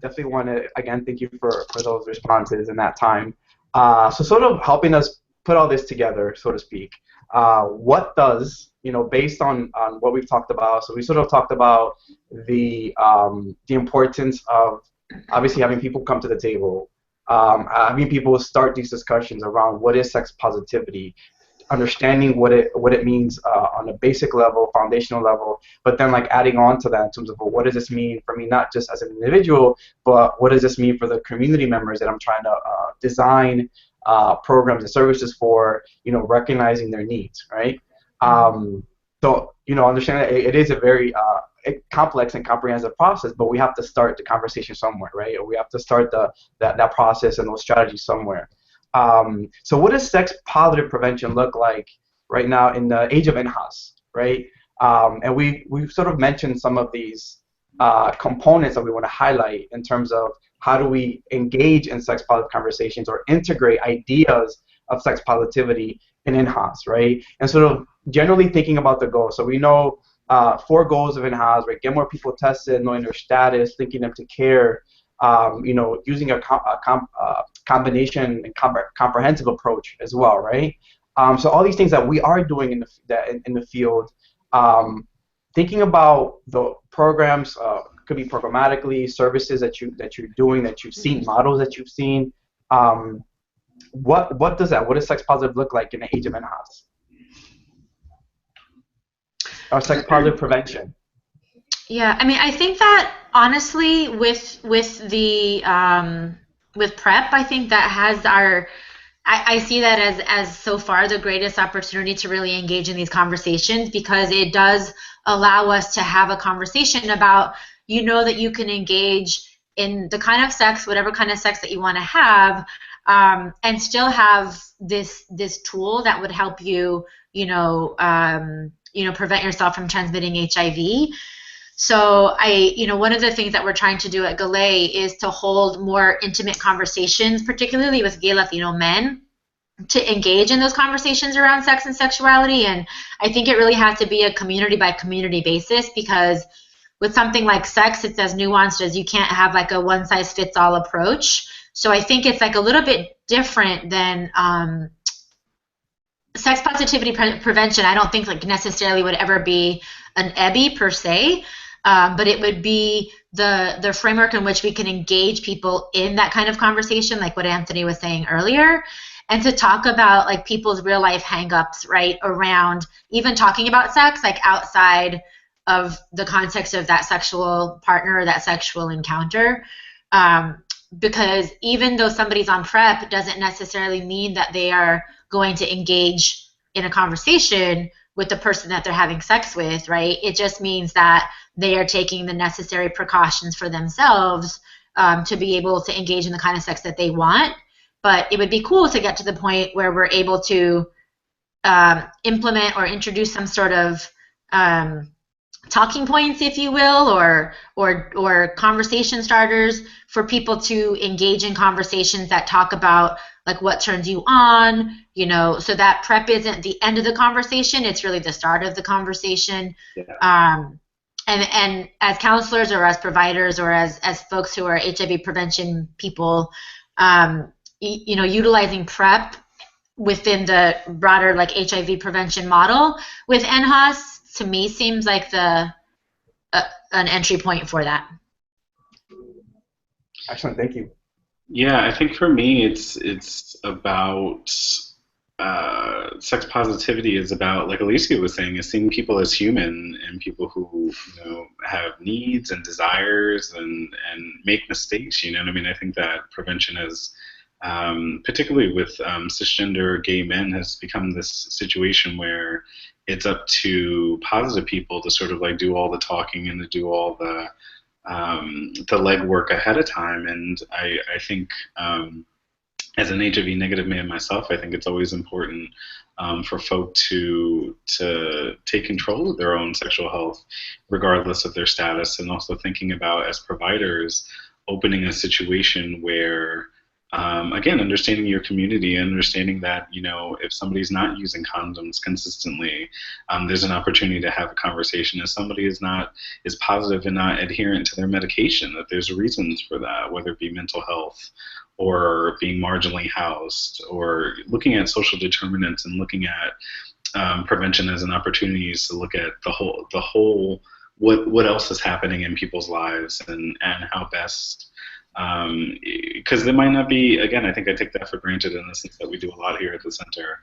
definitely want to again thank you for those responses in that time. So, sort of helping us put all this together, so to speak. What does, you know, based on what we've talked about? So we sort of talked about the importance of obviously having people come to the table, having people start these discussions around what is sex positivity, understanding what it means on a basic level, foundational level, but then like adding on to that in terms of, well, what does this mean for me, not just as an individual, but what does this mean for the community members that I'm trying to design programs and services for, recognizing their needs, right? So, understand that it is a very complex and comprehensive process, but we have to start the conversation somewhere, right? Or we have to start that process and those strategies somewhere. So what does sex positive prevention look like right now in the age of NHAS, right? And we've sort of mentioned some of these components that we want to highlight in terms of how do we engage in sex positive conversations or integrate ideas of sex positivity in NHAS, right? And sort of generally thinking about the goals. So we know 4 goals of NHAS, right? Get more people tested, knowing their status, linking them to care, using a combination and comprehensive approach as well, right? So all these things that we are doing in the field, thinking about the programs, could be programmatically, services that you're doing, that you've seen, models that you've seen. What does sex positive look like in the age of NHAS? Or sex positive prevention? Yeah, I mean, I think that honestly, with PrEP, I think that has I see that as so far the greatest opportunity to really engage in these conversations, because it does allow us to have a conversation about, that you can engage in the kind of sex, whatever kind of sex that you want to have, and still have this tool that would help you, prevent yourself from transmitting HIV. So one of the things that we're trying to do at Galay is to hold more intimate conversations, particularly with gay Latino men, to engage in those conversations around sex and sexuality. And I think it really has to be a community by community basis, because with something like sex, it's as nuanced as you can't have like a one size fits all approach. So I think it's like a little bit different than sex positivity prevention. I don't think like necessarily would ever be an EBI per se. But it would be the framework in which we can engage people in that kind of conversation, like what Anthony was saying earlier, and to talk about like people's real life hangups, right, around even talking about sex, like outside of the context of that sexual partner or that sexual encounter. Because even though somebody's on PrEP doesn't necessarily mean that they are going to engage in a conversation with the person that they're having sex with, right? It just means that they are taking the necessary precautions for themselves to be able to engage in the kind of sex that they want. But it would be cool to get to the point where we're able to implement or introduce some sort of talking points, if you will, or conversation starters for people to engage in conversations that talk about like what turns you on, so that PrEP isn't the end of the conversation, it's really the start of the conversation. Yeah. And as counselors or as providers or as folks who are HIV prevention people, utilizing PrEP within the broader like HIV prevention model with NHAS, to me seems like an entry point for that. Excellent, thank you. Yeah, I think for me it's about sex positivity is about, like Alicia was saying, is seeing people as human and people who have needs and desires and make mistakes. You know what I mean? I think that prevention is, particularly with cisgender gay men, has become this situation where it's up to positive people to sort of like do all the talking and to do all the legwork ahead of time. And I think as an HIV negative man myself, I think it's always important for folk to take control of their own sexual health, regardless of their status, and also thinking about, as providers, opening a situation where again, understanding your community and understanding that, if somebody's not using condoms consistently, there's an opportunity to have a conversation. If somebody is positive and not adherent to their medication, that there's reasons for that, whether it be mental health or being marginally housed, or looking at social determinants and looking at prevention as an opportunity to look at the whole what else is happening in people's lives and how best Because there might not be, again, I think I take that for granted in the sense that we do a lot here at the center,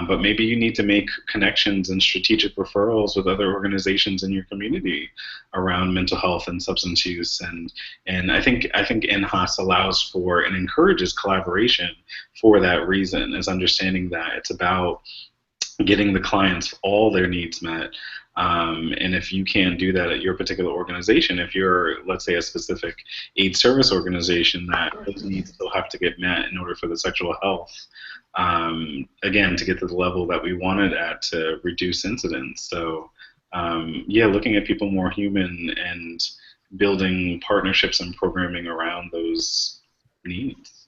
but maybe you need to make connections and strategic referrals with other organizations in your community around mental health and substance use, and I think NHAS allows for and encourages collaboration for that reason, is understanding that it's about getting the clients all their needs met. And if you can't do that at your particular organization, if you're, let's say, a specific AIDS service organization, that those needs still have to get met in order for the sexual health, again, to get to the level that we wanted at to reduce incidence. So, yeah, looking at people more human and building partnerships and programming around those needs.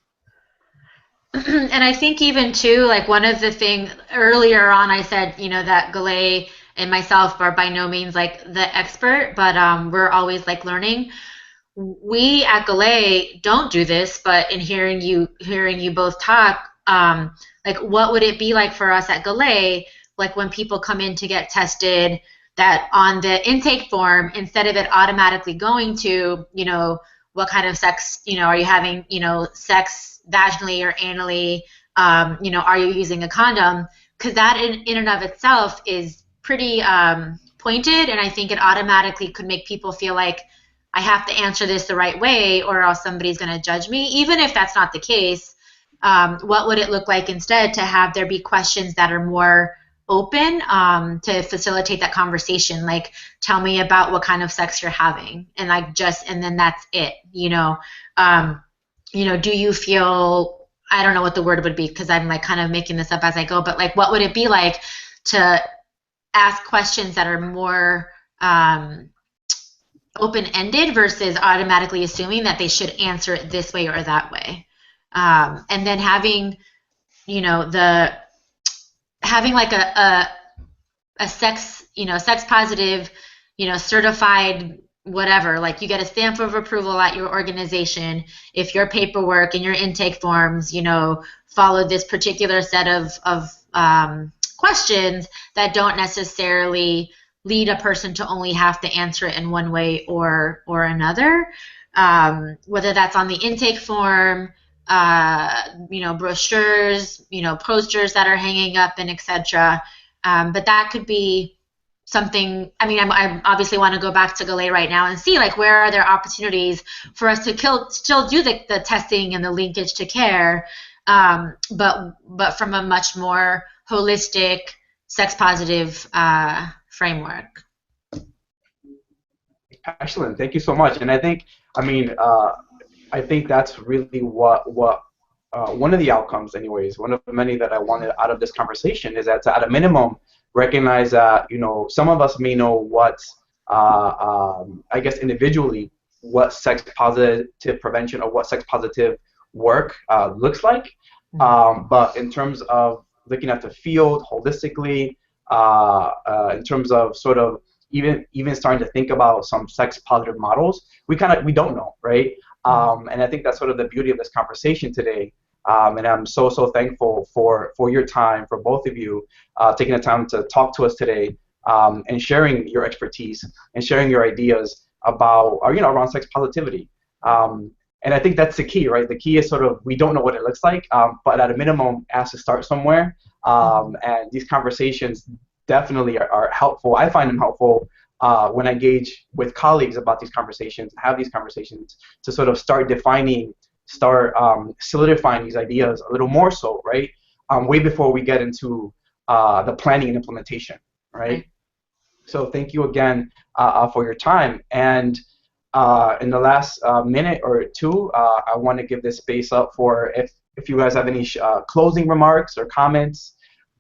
And I think even too, like one of the things earlier on, I said, you know, that Galay and myself are by no means like the expert, but we're always like learning. We at Galay don't do this, but in hearing you both talk, like what would it be like for us at Galay, like when people come in to get tested, that on the intake form, instead of it automatically going to, you know, what kind of sex, you know, are you having, you know, sex vaginally or anally, you know, are you using a condom? Because that in and of itself is pretty pointed, and I think it automatically could make people feel like I have to answer this the right way or else somebody's going to judge me. Even if that's not the case, what would it look like instead to have there be questions that are more open to facilitate that conversation? Like, tell me about what kind of sex you're having, and like just, and then that's it, you know. You know, do you feel, I don't know what the word would be because I'm like kind of making this up as I go, but like what would it be like to ask questions that are more open-ended versus automatically assuming that they should answer it this way or that way? And then having, you know, having like a sex, you know, sex positive, you know, certified whatever, like you get a stamp of approval at your organization if your paperwork and your intake forms, you know, follow this particular set of questions that don't necessarily lead a person to only have to answer it in one way or another, whether that's on the intake form, you know, brochures, you know, posters that are hanging up and etc. But that could be something. I mean, I obviously want to go back to Galay right now and see like where are there opportunities for us to still do the testing and the linkage to care, but from a much more holistic, sex positive framework. Excellent, thank you so much. And I think, I mean, I think that's really what one of the outcomes, anyways, one of many that I wanted out of this conversation is that to, at a minimum, recognize that, you know, some of us may know what, I guess individually, what sex positive prevention or what sex positive work looks like. But in terms of looking at the field holistically, in terms of sort of even starting to think about some sex positive models, we don't know, right? And I think that's sort of the beauty of this conversation today. And I'm so thankful for your time, for both of you taking the time to talk to us today, and sharing your expertise and sharing your ideas about, you know, around sex positivity. And I think that's the key, right? The key is sort of, we don't know what it looks like, but at a minimum, it has to start somewhere. And these conversations definitely are helpful. I find them helpful when I engage with colleagues about these conversations, have these conversations to sort of start solidifying these ideas a little more so, right? Way before we get into the planning and implementation, right? So thank you again for your time. And in the last minute or two, I want to give this space up for if you guys have any closing remarks or comments.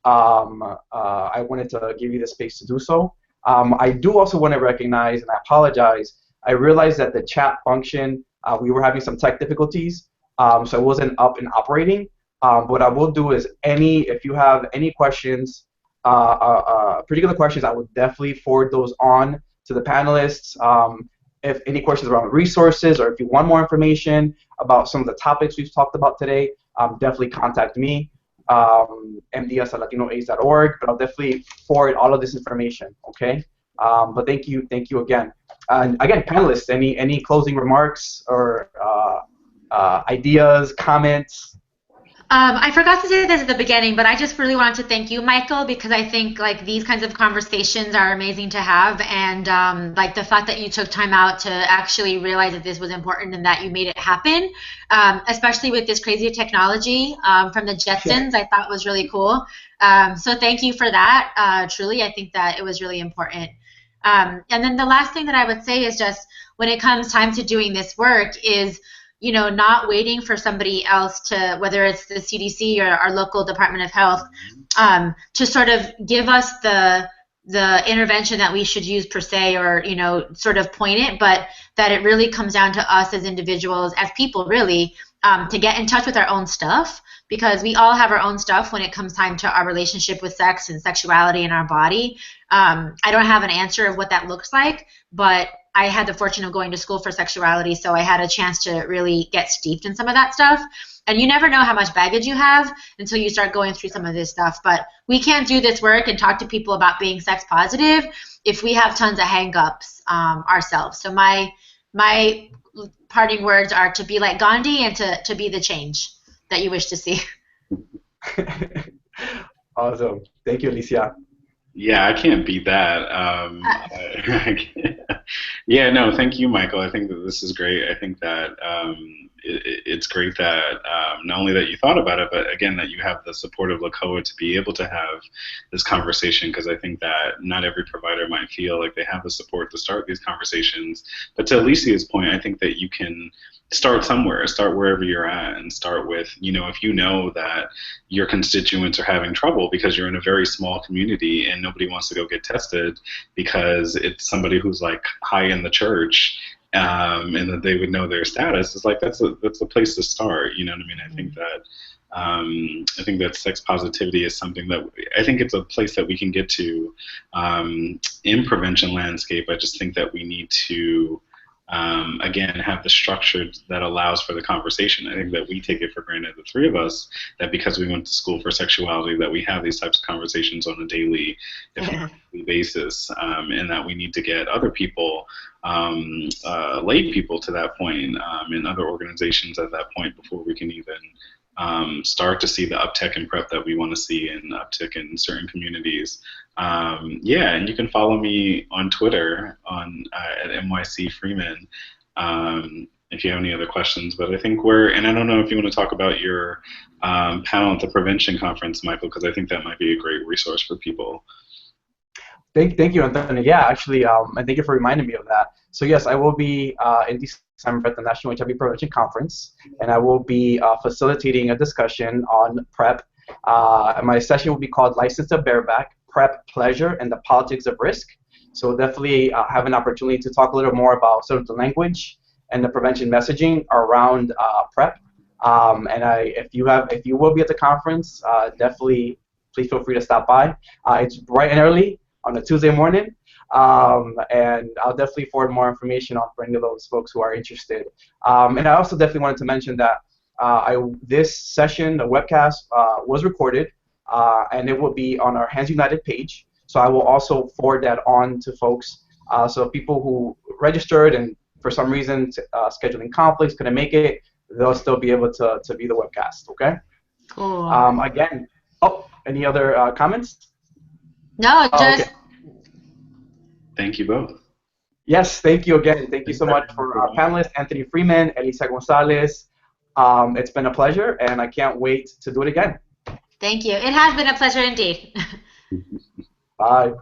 I wanted to give you the space to do so. I do also want to recognize, and I apologize, I realized that the chat function, we were having some tech difficulties, so it wasn't up and operating. What I will do is, if you have any questions, particular questions, I would definitely forward those on to the panelists. If any questions around resources, or if you want more information about some of the topics we've talked about today, definitely contact me, mds@latinoaids.org, but I'll definitely forward all of this information, okay? But thank you again. And again, panelists, any closing remarks or ideas, comments? I forgot to say this at the beginning, but I just really wanted to thank you, Michael, because I think like these kinds of conversations are amazing to have, and like the fact that you took time out to actually realize that this was important and that you made it happen, especially with this crazy technology from the Jetsons, I thought was really cool. So thank you for that. Truly, I think that it was really important. And then the last thing that I would say is just when it comes time to doing this work is, you know, not waiting for somebody else to, whether it's the CDC or our local Department of Health, to sort of give us the intervention that we should use per se, or, you know, sort of point it, but that it really comes down to us as individuals, as people really, to get in touch with our own stuff, because we all have our own stuff when it comes time to our relationship with sex and sexuality in our body. I don't have an answer of what that looks like, but I had the fortune of going to school for sexuality, so I had a chance to really get steeped in some of that stuff. And you never know how much baggage you have until you start going through some of this stuff. But we can't do this work and talk to people about being sex positive if we have tons of hang-ups ourselves. So my parting words are to be like Gandhi and to be the change that you wish to see. Awesome. Thank you, Alicia. Yeah, I can't beat that. Yeah, no, thank you, Michael. I think that this is great. I think that it's great that not only that you thought about it, but again, that you have the support of LACOA to be able to have this conversation, because I think that not every provider might feel like they have the support to start these conversations. But to Alicia's point, I think that you can start somewhere, start wherever you're at, and start with, you know, if you know that your constituents are having trouble because you're in a very small community and nobody wants to go get tested because it's somebody who's like high in the church, and that they would know their status, it's like that's a place to start. You know what I mean? I think that sex positivity is something that I think it's a place that we can get to in prevention landscape. I just think that we need to again, have the structure that allows for the conversation. I think that we take it for granted, the three of us, that because we went to school for sexuality, that we have these types of conversations on a daily, if not weekly basis, and that we need to get other people, lay people to that point, and other organizations at that point before we can even start to see the uptick in PrEP that we want to see, and uptick in certain communities. Yeah, and you can follow me on Twitter at NYC Freeman if you have any other questions. But I think and I don't know if you want to talk about your panel at the prevention conference, Michael, because I think that might be a great resource for people. Thank you, Antonio. Yeah, actually, and thank you for reminding me of that. So yes, I will be in December at the National HIV Prevention Conference, and I will be facilitating a discussion on PrEP. My session will be called License to Bareback, PrEP Pleasure and the Politics of Risk. So we'll definitely have an opportunity to talk a little more about sort of the language and the prevention messaging around PrEP. And if you will be at the conference, definitely please feel free to stop by. It's bright and early on a Tuesday morning, and I'll definitely forward more information on for any of those folks who are interested. And I also definitely wanted to mention that this session, the webcast, was recorded, and it will be on our Hands United page. So I will also forward that on to folks. So people who registered and for some reason scheduling conflicts couldn't make it, they'll still be able to view the webcast. Okay. Cool. Again. Oh, any other comments? No, just. Okay. Thank you both. Yes, thank you again. Thank you so much for our panelists, Anthony Freeman, Elisa Gonzalez. It's been a pleasure, and I can't wait to do it again. Thank you. It has been a pleasure indeed. Bye.